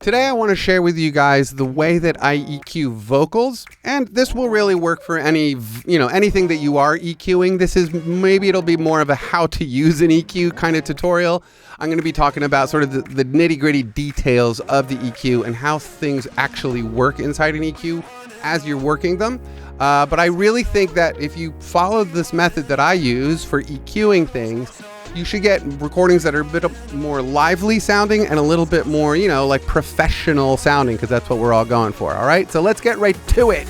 Today I want to share with you guys the way that I EQ vocals, and this will really work for anything that you are EQing. Maybe it'll be more of a how to use an EQ kind of tutorial. I'm going to be talking about sort of the nitty-gritty details of the EQ and how things actually work inside an EQ as you're working them. But I really think that if you follow this method that I use for EQing things, you should get recordings that are a bit more lively sounding and a little bit more, like professional sounding, because that's what we're all going for. All right, so let's get right to it.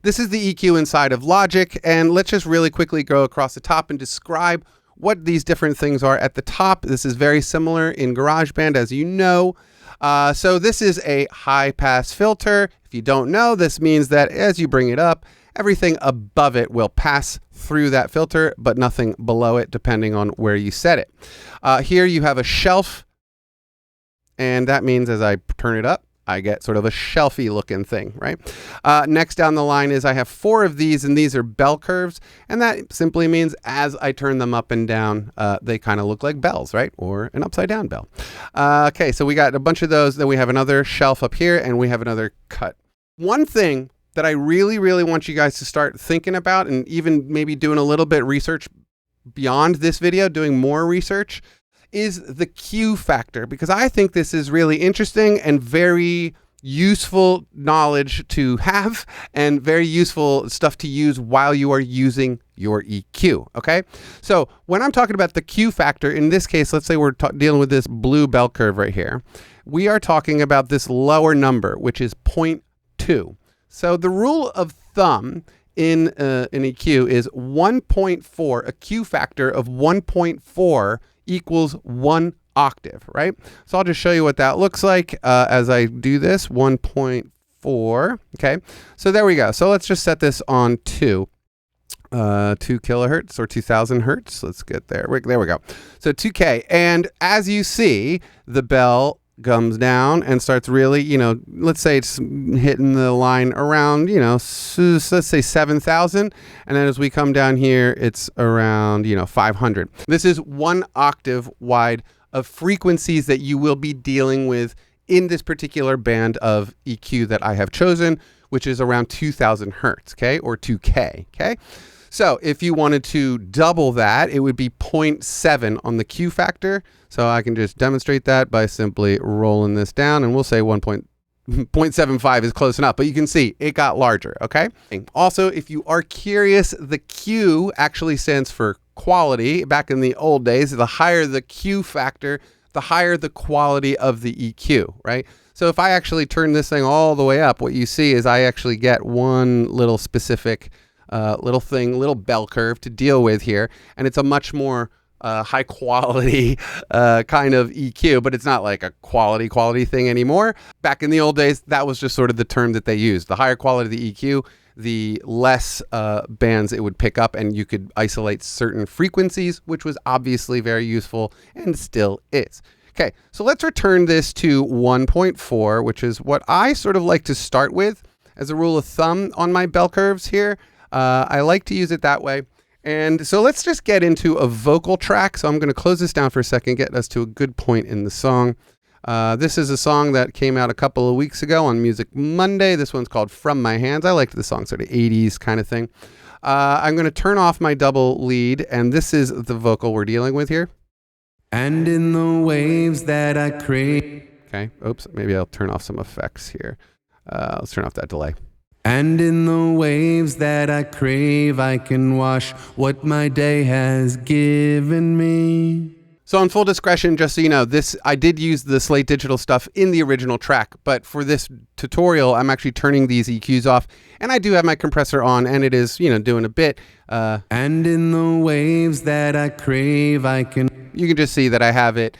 This is the EQ inside of Logic, and let's just really quickly go across the top and describe what these different things are at the top. This is very similar in GarageBand, as you know. So this is a high pass filter. If you don't know, this means that as you bring it up, everything above it will pass through that filter, but nothing below it, depending on where you set it. Here you have a shelf, and that means as I turn it up, I get sort of a shelfy looking thing, right? Next down the line is I have 4 of these, and these are bell curves. And that simply means as I turn them up and down, they kind of look like bells, right? Or an upside down bell. Okay, so we got a bunch of those. Then we have another shelf up here, and we have another cut. One thing that I really, really want you guys to start thinking about, and even maybe doing a little bit research beyond this video, doing more research, is the Q factor, because I think this is really interesting and very useful knowledge to have and very useful stuff to use while you are using your EQ, okay? So when I'm talking about the Q factor, in this case, let's say we're dealing with this blue bell curve right here. We are talking about this lower number, which is 0.2. So the rule of thumb in an EQ is 1.4, a Q factor of 1.4 equals 1 octave, right? So I'll just show you what that looks like as I do this, 1.4, okay? So there we go. So let's just set this on 2 kilohertz or 2000 hertz. Let's get there. There we go. So 2K. And as you see, the bell comes down and starts really, let's say it's hitting the line around, let's say 7,000. And then as we come down here, it's around, 500. This is 1 octave wide of frequencies that you will be dealing with in this particular band of EQ that I have chosen, which is around 2000 hertz, okay, or 2K, okay? So if you wanted to double that, it would be 0.7 on the Q factor. So I can just demonstrate that by simply rolling this down, and we'll say 1.75 is close enough, but you can see it got larger, okay? Also, if you are curious, the Q actually stands for quality. Back in the old days, the higher the Q factor, the higher the quality of the EQ, right? So if I actually turn this thing all the way up, what you see is I actually get one little specific little bell curve to deal with here, and it's a much more high quality kind of EQ, but it's not like a quality thing anymore. Back in the old days, that was just sort of the term that they used. The higher quality the EQ, the less bands it would pick up, and you could isolate certain frequencies, which was obviously very useful and still is. Okay, so let's return this to 1.4, which is what I sort of like to start with as a rule of thumb on my bell curves here. I like to use it that way. And so let's just get into a vocal track. So I'm going to close this down for a second, get us to a good point in the song. This is a song that came out a couple of weeks ago on Music Monday. This one's called From My Hands. I liked the song, sort of 80s kind of thing. I'm going to turn off my double lead, and this is the vocal we're dealing with here. And in the waves that I crave. Okay, oops, maybe I'll turn off some effects here. Let's turn off that delay. And in the waves that I crave, I can wash what my day has given me. So on full discretion, just so you know, I did use the Slate Digital stuff in the original track, but for this tutorial, I'm actually turning these EQs off, and I do have my compressor on, and it is, doing a bit. And in the waves that I crave, you can just see that I have it,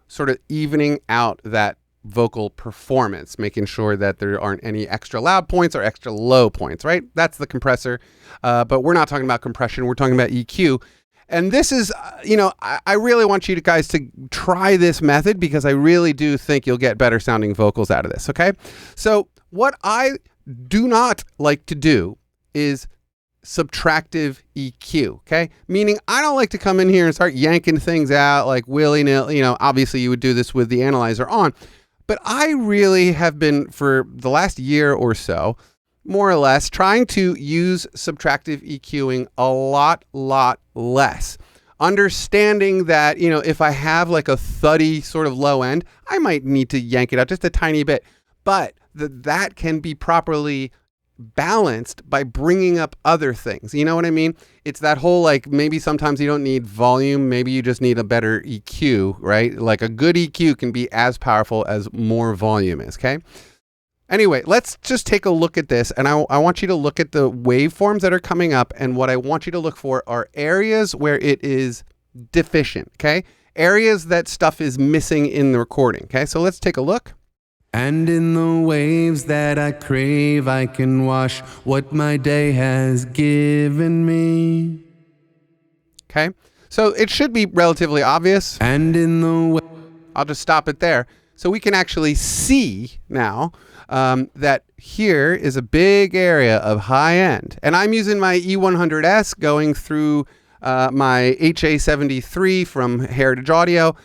sort of evening out that vocal performance, making sure that there aren't any extra loud points or extra low points, right? That's the compressor. But we're not talking about compression. We're talking about EQ. And this is, I really want you guys to try this method, because I really do think you'll get better sounding vocals out of this, okay? So what I do not like to do is subtractive EQ, okay? Meaning I don't like to come in here and start yanking things out like willy-nilly. Obviously you would do this with the analyzer on, but I really have been for the last year or so, more or less, trying to use subtractive EQing a lot less. Understanding that, if I have like a thuddy sort of low end, I might need to yank it out just a tiny bit, but that can be properly balanced by bringing up other things. You know what I mean? It's that whole, like, maybe sometimes you don't need volume, maybe you just need a better EQ, right? Like a good EQ can be as powerful as more volume is, okay? Anyway, let's just take a look at this, and I want you to look at the waveforms that are coming up, and what I want you to look for are areas where it is deficient, okay? Areas that stuff is missing in the recording, okay? So let's take a look. And in the waves that I crave, I can wash what my day has given me. Okay, so it should be relatively obvious. And in the I'll just stop it there. So we can actually see now that here is a big area of high end. And I'm using my E100S going through my HA73 from Heritage Audio.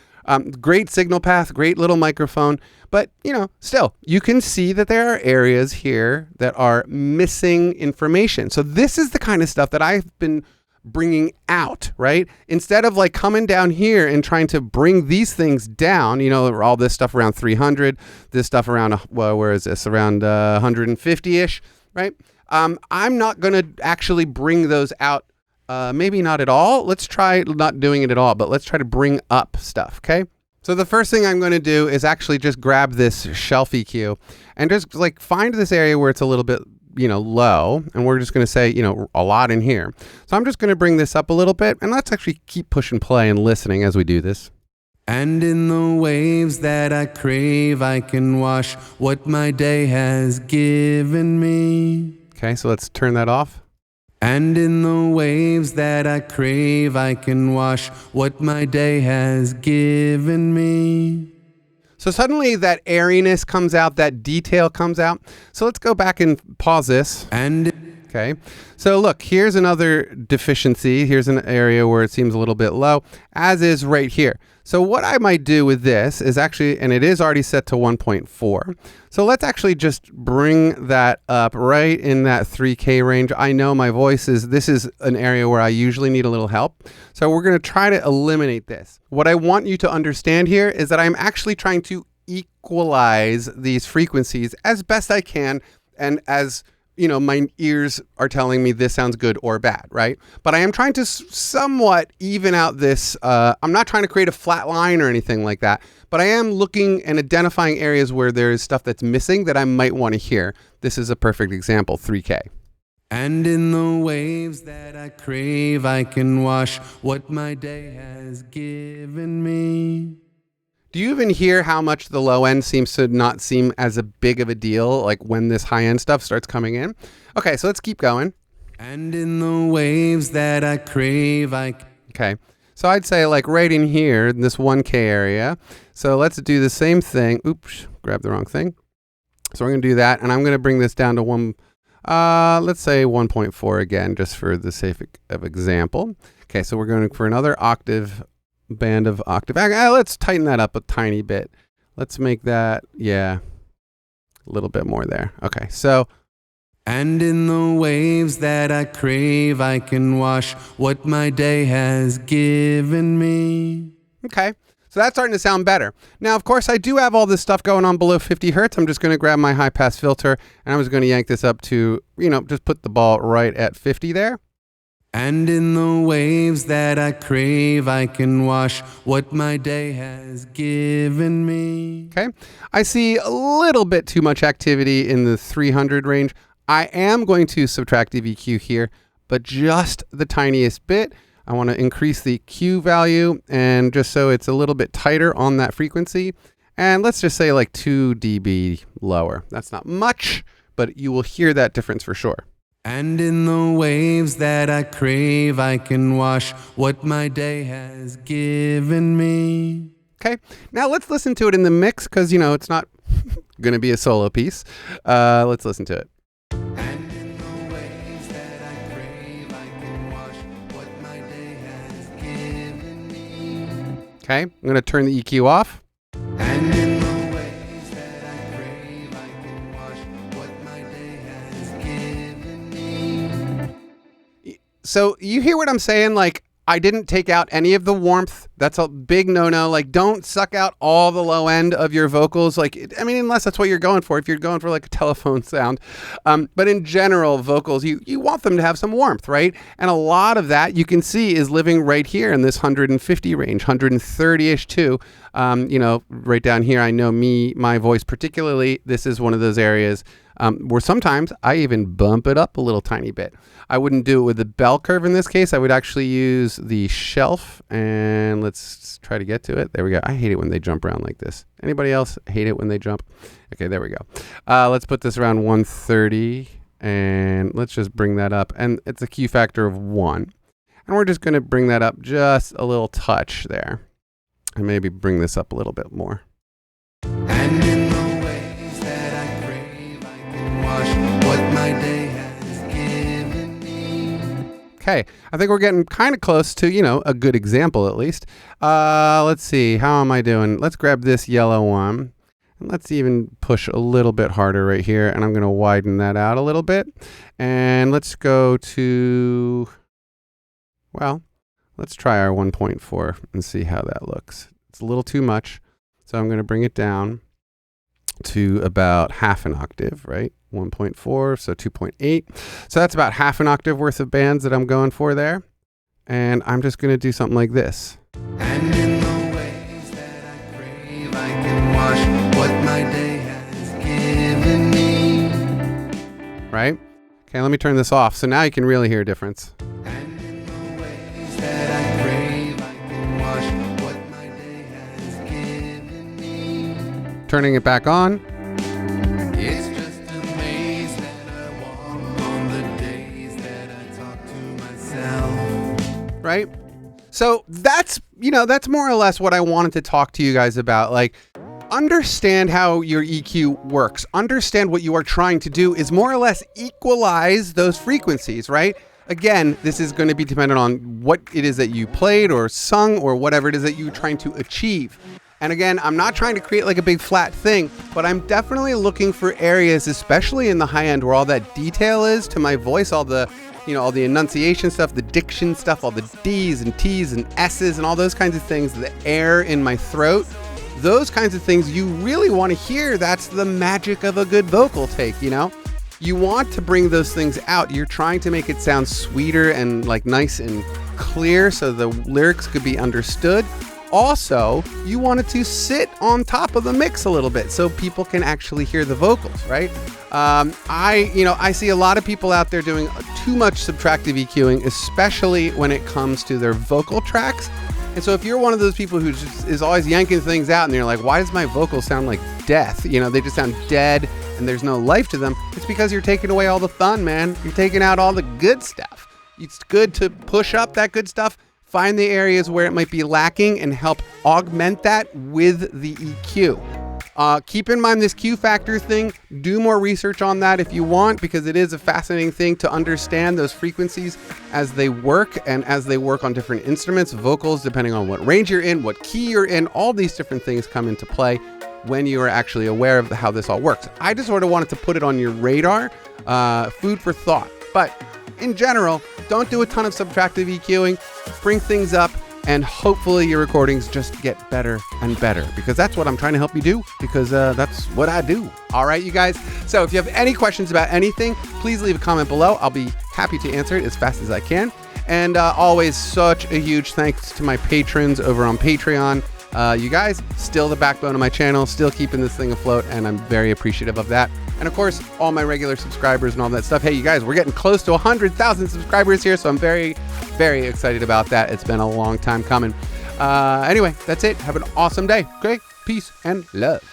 Great signal path, great little microphone. But, still, you can see that there are areas here that are missing information. So this is the kind of stuff that I've been bringing out, right? Instead of like coming down here and trying to bring these things down, all this stuff around 300, this stuff around, where is this? Around 150-ish, right? I'm not going to actually bring those out. Maybe not at all. Let's try not doing it at all, but let's try to bring up stuff, okay? So the first thing I'm going to do is actually just grab this shelf EQ and just like find this area where it's a little bit, low. And we're just going to say, a lot in here. So I'm just going to bring this up a little bit, and let's actually keep push and play and listening as we do this. And in the waves that I crave, I can wash what my day has given me. Okay, so let's turn that off. And in the waves that I crave, I can wash what my day has given me. So suddenly that airiness comes out, that detail comes out. So let's go back and pause this. Okay, so look, here's another deficiency. Here's an area where it seems a little bit low, as is right here. So what I might do with this is actually, and it is already set to 1.4. So let's actually just bring that up right in that 3K range. I know my voice this is an area where I usually need a little help. So we're going to try to eliminate this. What I want you to understand here is that I'm actually trying to equalize these frequencies as best I can, and as my ears are telling me this sounds good or bad, right? But I am trying to somewhat even out this. I'm not trying to create a flat line or anything like that, but I am looking and identifying areas where there is stuff that's missing that I might want to hear. This is a perfect example, 3K. And in the waves that I crave, I can wash what my day has given me. Do you even hear how much the low end seems to not seem as a big of a deal, like when this high end stuff starts coming in? Okay, so let's keep going. And in the waves that I crave, Okay, so I'd say like right in here, in this 1K area. So let's do the same thing. Oops, grabbed the wrong thing. So we're gonna do that, and I'm gonna bring this down to let's say 1.4 again, just for the sake of example. Okay, so we're going for another band of octave. Let's tighten that up a tiny bit. Let's make that, a little bit more there. Okay, so. And in the waves that I crave, I can wash what my day has given me. Okay, so that's starting to sound better. Now, of course, I do have all this stuff going on below 50 hertz. I'm just going to grab my high pass filter, and I'm just going to yank this up to, just put the ball right at 50 there. And in the waves that I crave, I can wash what my day has given me. Okay, I see a little bit too much activity in the 300 range. I am going to subtractive EQ here, but just the tiniest bit. I want to increase the Q value, and just so it's a little bit tighter on that frequency. And let's just say like 2 dB lower. That's not much, but you will hear that difference for sure. And in the waves that I crave, I can wash what my day has given me. Okay, now let's listen to it in the mix, because, it's not going to be a solo piece. Let's listen to it. And in the waves that I crave, Okay, I'm going to turn the EQ off. And in the ways that I crave, I can wash what my day has given me. So you hear what I'm saying? Like, I didn't take out any of the warmth. That's a big no-no. Like, don't suck out all the low end of your vocals. Like, I mean, unless that's what you're going for. If you're going for like a telephone sound. But in general, vocals, you want them to have some warmth, right? And a lot of that you can see is living right here in this 150 range, 130-ish too. Right down here, I know my voice particularly, this is one of those areas where sometimes I even bump it up a little tiny bit. I wouldn't do it with the bell curve in this case. I would actually use the shelf, and let's try to get to it. There we go. I hate it when they jump around like this. Anybody else hate it when they jump? Okay, there we go. Let's put this around 130, and let's just bring that up. And it's a Q factor of 1. And we're just going to bring that up just a little touch there. And maybe bring this up a little bit more. And in the ways that I crave, I can wash what my day has given me. Okay, I think we're getting kind of close to, a good example at least. Let's see, how am I doing? Let's grab this yellow one. And let's even push a little bit harder right here. And I'm going to widen that out a little bit. And let's go to, let's try our 1.4 and see how that looks. It's a little too much. So I'm going to bring it down to about half an octave, right? 1.4, so 2.8. So that's about half an octave worth of bands that I'm going for there. And I'm just going to do something like this. And in the ways that I crave, I can wash what my day has given me. Right? Okay, let me turn this off. So now you can really hear a difference. And in the ways that I crave, I can wash what my day has given me. Turning it back on. It's just a maze that I walk on the days that I talk to myself. Right? So that's more or less what I wanted to talk to you guys about. Like, understand how your EQ works. Understand what you are trying to do is more or less equalize those frequencies, right? Again, this is going to be dependent on what it is that you played or sung or whatever it is that you're trying to achieve. And again, I'm not trying to create like a big flat thing, but I'm definitely looking for areas, especially in the high end, where all that detail is to my voice, all the enunciation stuff, the diction stuff, all the D's and T's and S's and all those kinds of things, the air in my throat, those kinds of things you really want to hear. That's the magic of a good vocal take, You want to bring those things out. You're trying to make it sound sweeter and like nice and clear so the lyrics could be understood. Also, you want it to sit on top of the mix a little bit so people can actually hear the vocals, right? I see a lot of people out there doing too much subtractive EQing, especially when it comes to their vocal tracks. And so if you're one of those people who just is always yanking things out and you're like, why does my vocal sound like death? They just sound dead and there's no life to them. It's because you're taking away all the fun, man. You're taking out all the good stuff. It's good to push up that good stuff. Find the areas where it might be lacking and help augment that with the EQ. Keep in mind this Q factor thing. Do more research on that if you want, because it is a fascinating thing to understand those frequencies as they work and as they work on different instruments, vocals, depending on what range you're in, what key you're in. All these different things come into play when you are actually aware of how this all works. I just sort of wanted to put it on your radar, food for thought. But in general, don't do a ton of subtractive EQing, bring things up, and hopefully your recordings just get better and better, because that's what I'm trying to help you do, because that's what I do. All right, you guys. So if you have any questions about anything, please leave a comment below. I'll be happy to answer it as fast as I can. And always such a huge thanks to my patrons over on Patreon. You guys, still the backbone of my channel, still keeping this thing afloat, and I'm very appreciative of that. And of course, all my regular subscribers and all that stuff. Hey, you guys, we're getting close to 100,000 subscribers here, so I'm very, very excited about that. It's been a long time coming. Anyway, that's it. Have an awesome day. Okay, peace and love.